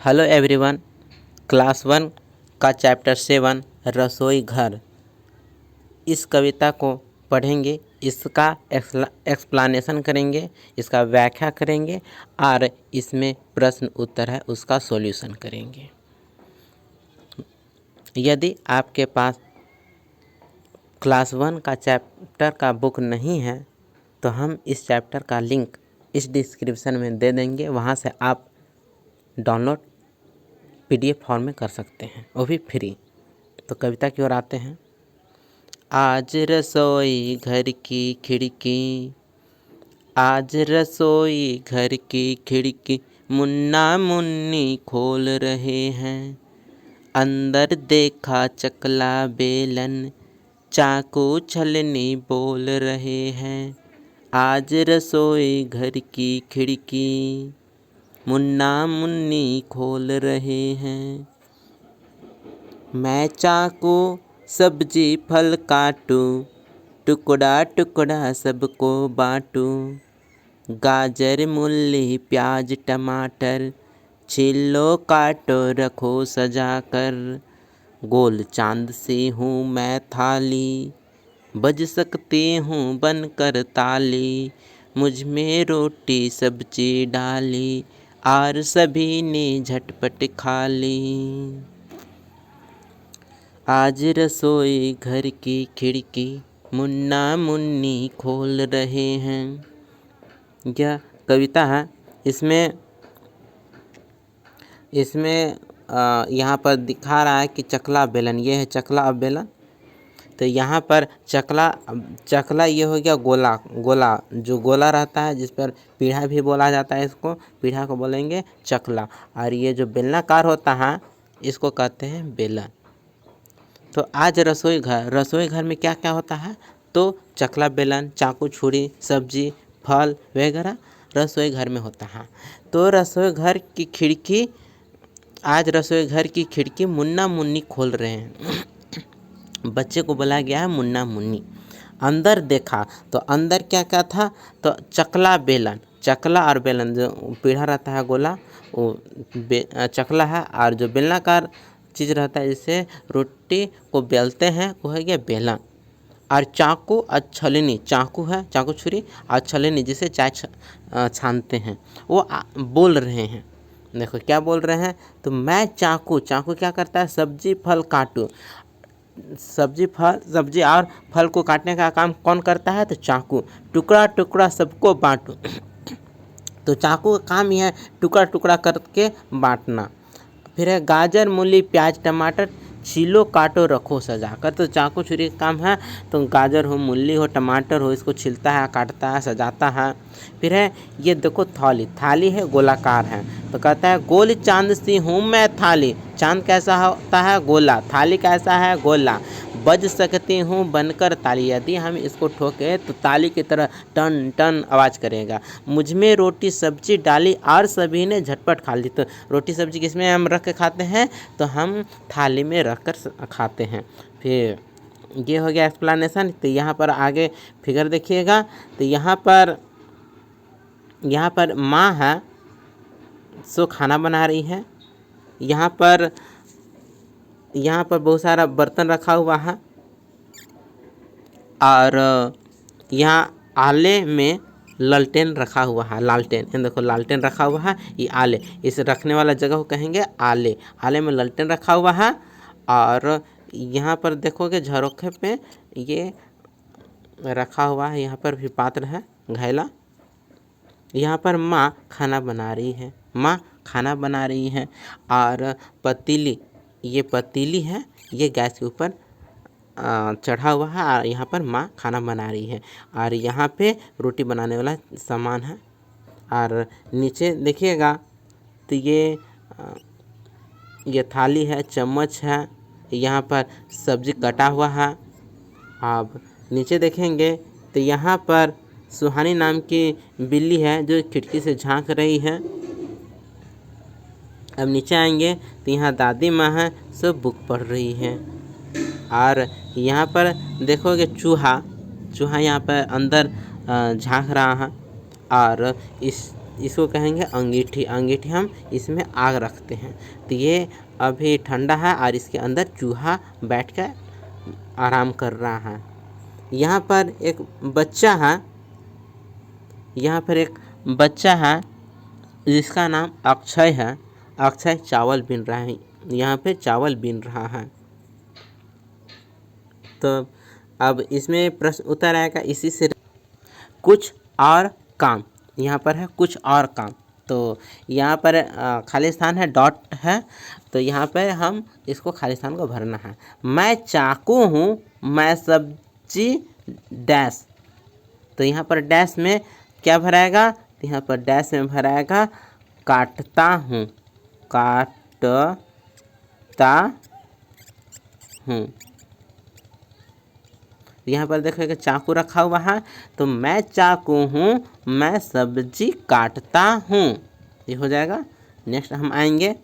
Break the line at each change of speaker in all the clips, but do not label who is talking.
Hello everyone. Class 1 का chapter 7 रसोई घर। इस कविता को पढ़ेंगे, इसका एक्सप्लेनेशन करेंगे, इसका व्याख्या करेंगे और इसमें प्रश्न उत्तर है उसका सॉल्यूशन करेंगे। यदि आपके पास क्लास 1 का चैप्टर का बुक नहीं है तो हम इस चैप्टर का लिंक इस डिस्क्रिप्शन में दे देंगे, वहाँ से आप डाउनलोड PDF फॉर्म में कर सकते हैं, वो भी फ्री। तो कविता की ओर आते हैं। आज रसोई घर की खिड़की, आज रसोई घर की खिड़की मुन्ना मुन्नी खोल रहे हैं। अंदर देखा चकला बेलन, चाकू छलनी बोल रहे हैं। आज रसोई घर की खिड़की मुन्ना मुन्नी खोल रहे हैं। मैं चाकू सब्जी फल काटूं, टुकड़ा टुकड़ा सबको बांटूं। गाजर मूली प्याज टमाटर, छीलो काटो रखो सजाकर। गोल चांद सी हूँ मैं थाली, बज सकती हूँ बनकर ताली। मुझ में रोटी सब्जी डाली, और सभी ने झटपट खा ली। आज रसोई घर की खिड़की मुन्ना मुन्नी खोल रहे हैं। यह कविता है। इसमें यहाँ पर दिखा रहा है कि चकला बेलन, ये है चकला और बेलन। तो यहाँ पर चकला ये हो गया गोला जो गोला रहता है, जिस पर पीढ़ा भी बोला जाता है, इसको पीढ़ा को बोलेंगे चकला। और ये जो बेलनाकार होता है इसको कहते हैं बेलन। तो आज रसोई घर में क्या क्या होता है? तो चकला बेलन, चाकू छुरी, सब्जी फल वगैरह रसोई घर में होता है। तो रसोई घर की खिड़की, आज रसोई घर की खिड़की मुन्ना मुन्नी खोल रहे हैं। बच्चे को बोला गया है मुन्ना मुन्नी। अंदर देखा तो अंदर क्या क्या था? तो चकला बेलन, चकला और बेलन, जो पीढ़ा रहता है गोला वो चकला है, और जो बेलनाकार चीज़ रहता है जिससे रोटी को बेलते हैं वो है गया बेलन। और चाकू और छलनी, चाकू है चाकू छुरी, और छलनी जिसे चाय छानते हैं, वो बोल रहे हैं। देखो क्या बोल रहे हैं? तो मैं चाकू क्या करता है? सब्जी फल काटूं। सब्जी और फल को काटने का काम कौन करता है? तो चाकू। टुकड़ा टुकड़ा सबको बांटूं। तो चाकू का काम ही है टुकड़ा टुकड़ा करके बांटना। फिर है गाजर मूली प्याज टमाटर, छीलो काटो रखो सजाकर। तो चाकू छुरी का काम है, तो गाजर हो मूली हो टमाटर हो, इसको छीलता है, काटता है, सजाता है। फिर है ये देखो थाली है गोलाकार है, तो कहता है गोल चांद सी हूँ मैं थाली। चांद कैसा होता है? गोला। थाली कैसा है? गोला। बज सकती हूँ बनकर ताली, यदि हम इसको ठोके तो ताली की तरह टन टन आवाज़ करेगा। मुझ में रोटी सब्जी डाली और सभी ने झटपट खा ली। तो रोटी सब्जी किस में हम रख के खाते हैं? तो हम थाली में रख कर खाते हैं। फिर ये हो गया एक्सप्लेनेशन। तो यहाँ पर आगे फिगर देखिएगा। तो यहाँ पर माँ है सो खाना बना रही है। यहाँ पर बहुत सारा बर्तन रखा हुआ है, और यहाँ आले में लालटेन रखा हुआ है। लालटेन देखो, लालटेन रखा हुआ है। ये आले, इस रखने वाला जगह को कहेंगे आले। आले में लालटेन रखा हुआ है। और यहाँ पर देखोगे झरोखे पे ये रखा हुआ है। यहाँ पर भी पात्र है घैला। यहाँ पर माँ खाना बना रही है। और पतीली, ये पतीली है, ये गैस के ऊपर चढ़ा हुआ है, और यहाँ पर माँ खाना बना रही है। और यहाँ पे रोटी बनाने वाला सामान है। और नीचे देखिएगा तो ये थाली है, चम्मच है, यहाँ पर सब्जी कटा हुआ है। अब नीचे देखेंगे तो यहाँ पर सुहानी नाम की बिल्ली है जो खिड़की से झांक रही है। अब नीचे आएंगे तो यहाँ दादी माँ है, सब बुक पढ़ रही है। और यहाँ पर देखोगे चूहा यहाँ पर अंदर झांक रहा है। और इस इसको कहेंगे अंगीठी। अंगीठी हम इसमें आग रखते हैं। तो ये अभी ठंडा है और इसके अंदर चूहा बैठ कर आराम कर रहा है। यहाँ पर एक बच्चा है, यहाँ पर एक बच्चा है जिसका नाम अक्षय है। अक्षय चावल बीन रहा है, यहाँ पे चावल बीन रहा है। तो अब इसमें प्रश्न उत्तर आएगा इसी से। कुछ और काम, यहाँ पर है कुछ और काम। तो यहाँ पर खाली स्थान है, डॉट है, तो यहाँ पर हम इसको खाली स्थान को भरना है। मैं चाकू हूँ, मैं सब्जी डैश। तो यहाँ पर डैश में क्या भराएगा? तो यहाँ पर डैश में भराएगा काटता हूँ, काटता हूँ। यहाँ पर देखो कि चाकू रखा हुआ है, तो मैं चाकू हूँ, मैं सब्जी काटता हूँ, ये हो जाएगा। नेक्स्ट हम आएंगे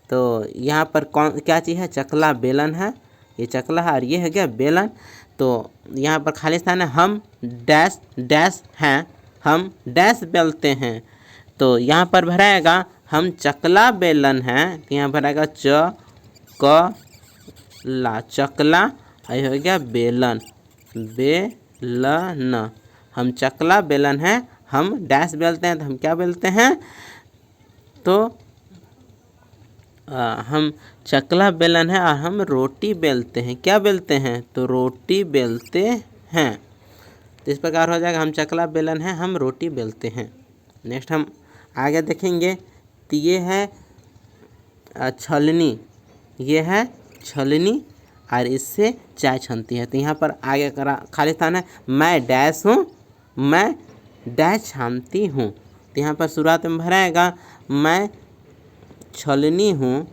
तो यहाँ पर कौन क्या चीज़ है? चकला बेलन है, ये चकला है और ये है क्या? बेलन। तो यहाँ पर खाली स्थान है, हम डैश डैश हैं, हम डैश बेलते हैं। तो यहाँ पर भराएगा हम चकला बेलन हैं, तो यहाँ भराएगा चकला, चकला, ये हो गया बेलन, बेलन। हम चकला बेलन हैं, हम डैश बेलते हैं, तो हम क्या बेलते हैं? तो हम चकला बेलन है और हम रोटी बेलते हैं। क्या बेलते हैं? तो रोटी बेलते हैं। तो इस प्रकार हो जाएगा, हम चकला बेलन है, हम रोटी बेलते हैं। नेक्स्ट हम आगे देखेंगे तो ये है छलनी, ये है छलनी और इससे चाय छनती है। तो यहाँ पर आगे करा खाली स्थान है, मैं डैश हूँ, मैं डैश छानती हूँ। तो यहाँ पर शुरुआत में भराएगा मैं छलनी हूँ,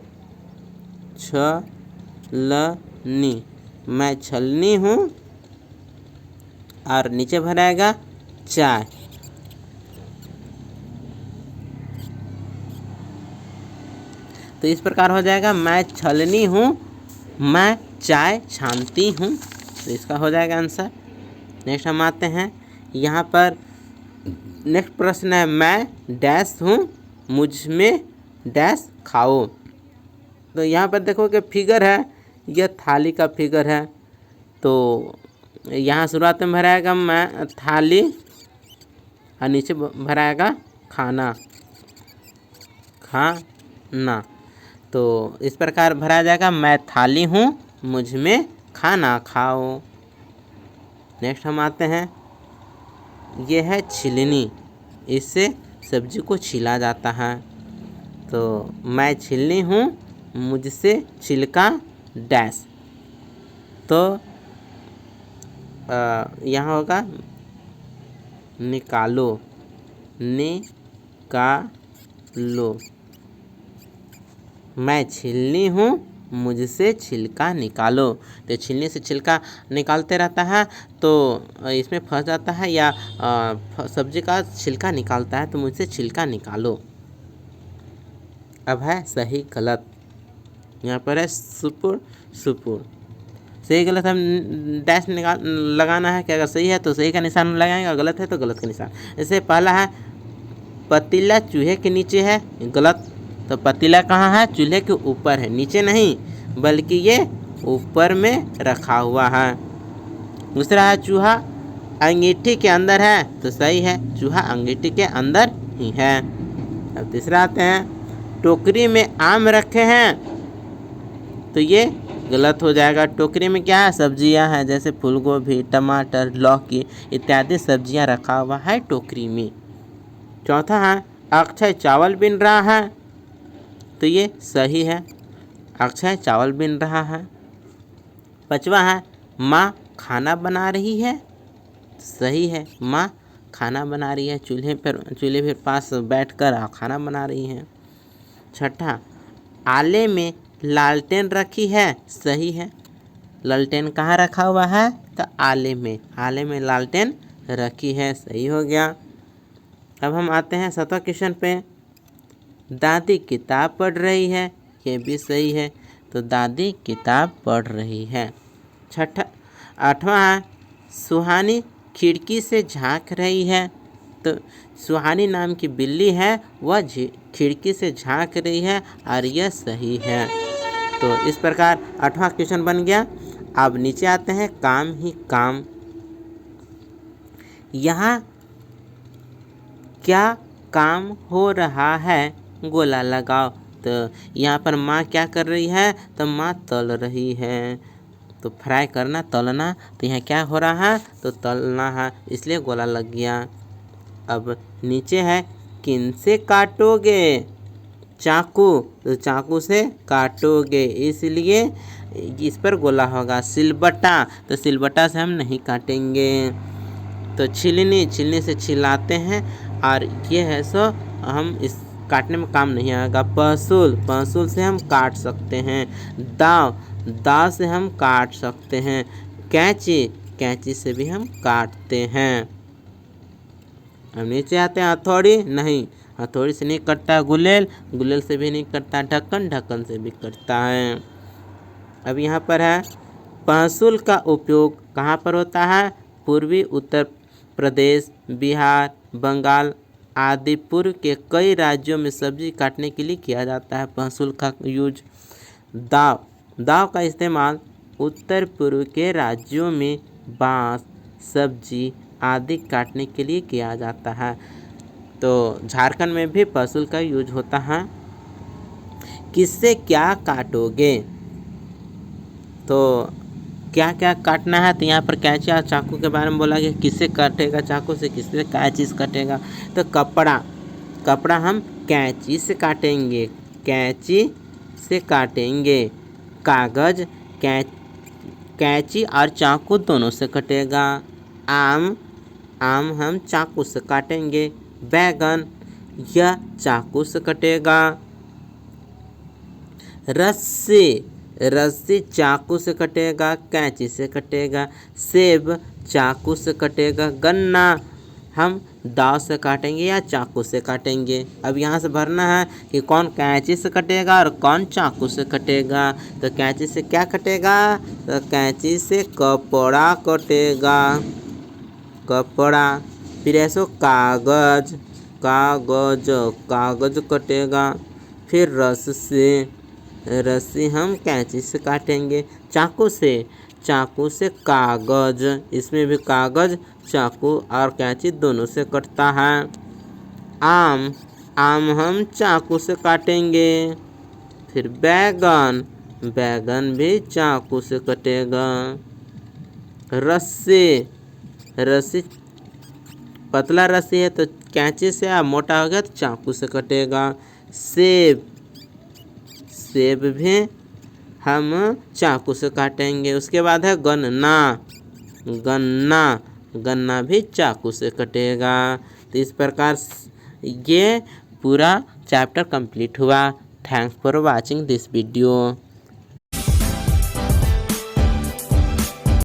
छलनी, मैं छलनी हूँ और नीचे भराएगा चाय। तो इस प्रकार हो जाएगा मैं छलनी हूँ, मैं चाय छानती हूँ। तो इसका हो जाएगा आंसर। नेक्स्ट हम आते हैं यहाँ पर, नेक्स्ट प्रश्न है मैं डैश हूँ, मुझ में डैश खाओ। तो यहाँ पर देखो कि फिगर है, यह थाली का फिगर है। तो यहाँ शुरुआत में भराएगा मैं थाली और नीचे भराएगा खाना, खाना। तो इस प्रकार भरा जाएगा मैं थाली हूँ, मुझ में खाना खाओ। नेक्स्ट हम आते हैं, ये है छिलनी, इससे सब्जी को छिला जाता है। तो मैं छिलनी हूँ, मुझसे छिलका डैश। तो यहाँ होगा निकालो, निकालो। मैं छिलनी हूँ, मुझसे छिलका निकालो। तो छिलनी से छिलका निकालते रहता है तो इसमें फंस जाता है, या सब्जी का छिलका निकालता है, तो मुझसे छिलका निकालो। अब है सही गलत, यहाँ पर है सुपुर, सुपुर। सही गलत हम डैश निकाल लगाना है कि अगर सही है तो सही का निशान लगाएंगे और गलत है तो गलत का निशान। जैसे पहला है पतीला चूल्हे के नीचे है, गलत। तो पतीला कहाँ है? चूल्हे के ऊपर है, नीचे नहीं, बल्कि ये ऊपर में रखा हुआ है। दूसरा है चूहा अंगीठी के अंदर है, तो सही है, चूहा अंगीठी के अंदर ही है। अब तीसरा आते हैं टोकरी में आम रखे हैं, तो ये गलत हो जाएगा। टोकरी में क्या है? सब्जियां हैं, जैसे फूलगोभी, टमाटर, लौकी इत्यादि सब्जियां रखा हुआ है टोकरी में। चौथा है अक्षय चावल बीन रहा है, तो ये सही है, अक्षय चावल बीन रहा है। पांचवा है माँ खाना बना रही है, सही है, माँ खाना बना रही है, चूल्हे पर पास बैठकर खाना बना रही है। छठा आले में लालटेन रखी है, सही है, लालटेन कहाँ रखा हुआ है? तो आले में, आले में लालटेन रखी है, सही हो गया। अब हम आते हैं 7वां क्वेश्चन पे, दादी किताब पढ़ रही है, ये भी सही है, तो दादी किताब पढ़ रही है। 8वां है सुहानी खिड़की से झांक रही है, तो सुहानी नाम की बिल्ली है, वह खिड़की से झांक रही है और यह सही है। तो इस प्रकार 8वां क्वेश्चन बन गया। अब नीचे आते हैं, काम ही काम। यहाँ क्या काम हो रहा है, गोला लगाओ। तो यहाँ पर माँ क्या कर रही है, तो माँ तल रही है। तो फ्राई करना, तलना, तो यहाँ क्या हो रहा है, तो तलना है, इसलिए गोला लग गया। अब नीचे है, किन से काटोगे, चाकू, तो चाकू से काटोगे, इसलिए इस पर गोला होगा। सिलबट्टा, तो सिलबट्टा से हम नहीं काटेंगे। तो छिलनी, छिलनी से छिलाते हैं, और ये है सो हम इस काटने में काम नहीं आएगा। पहसुल, पहसुल से हम काट सकते हैं। दाव, दाव से हम काट सकते हैं। कैंची, कैंची से भी हम काटते हैं। अब नीचे आते हैं, हथौड़ी, नहीं, हथौड़ी से नहीं कटता है। गुलेल, गुलेल से भी नहीं कटता। ढक्कन, ढक्कन से भी कटता है। अब यहाँ पर है, पहसुल का उपयोग कहाँ पर होता है, पूर्वी उत्तर प्रदेश, बिहार, बंगाल आदि पूर्व के कई राज्यों में सब्जी काटने के लिए किया जाता है पहसुल का यूज। दाव, दाव का इस्तेमाल उत्तर पूर्व के राज्यों में बांस, सब्जी आदि काटने के लिए किया जाता है। तो झारखंड में भी पहसुल का यूज होता है। किससे क्या काटोगे, तो क्या क्या काटना है, तो यहाँ पर कैंची और चाकू के बारे में बोला गया। किससे काटेगा, चाकू से, किससे क्या चीज़ काटेगा, तो कपड़ा, कपड़ा हम कैंची से काटेंगे, कैंची से काटेंगे। कागज, कैंची और चाकू दोनों से कटेगा। आम, आम हम चाकू से काटेंगे। बैगन, यह चाकू से कटेगा। रस्सी, रस्सी चाकू से कटेगा, कैंची से कटेगा। सेब चाकू से कटेगा। गन्ना हम दाव से काटेंगे या चाकू से काटेंगे। अब यहाँ से भरना है कि कौन कैंची से कटेगा और कौन चाकू से कटेगा। तो कैंची से क्या कटेगा, तो कैंची से कपड़ा कटेगा, कपड़ा। फिर ऐसो कागज, कागज, कागज कटेगा। फिर रस्सी, रस्सी हम कैंची से काटेंगे। चाकू से, चाकू से कागज, इसमें भी कागज चाकू और कैंची दोनों से कटता है। आम, आम हम चाकू से काटेंगे। फिर बैगन, बैगन भी चाकू से कटेगा। रस्सी, रस्सी पतला रस्सी है तो कैंची से, और मोटा हो गया तो चाकू से कटेगा। सेब, सेब भी हम चाकू से काटेंगे। उसके बाद है गन्ना, गन्ना, गन्ना भी चाकू से कटेगा। तो इस प्रकार ये पूरा चैप्टर कंप्लीट हुआ। Thanks for watching this video.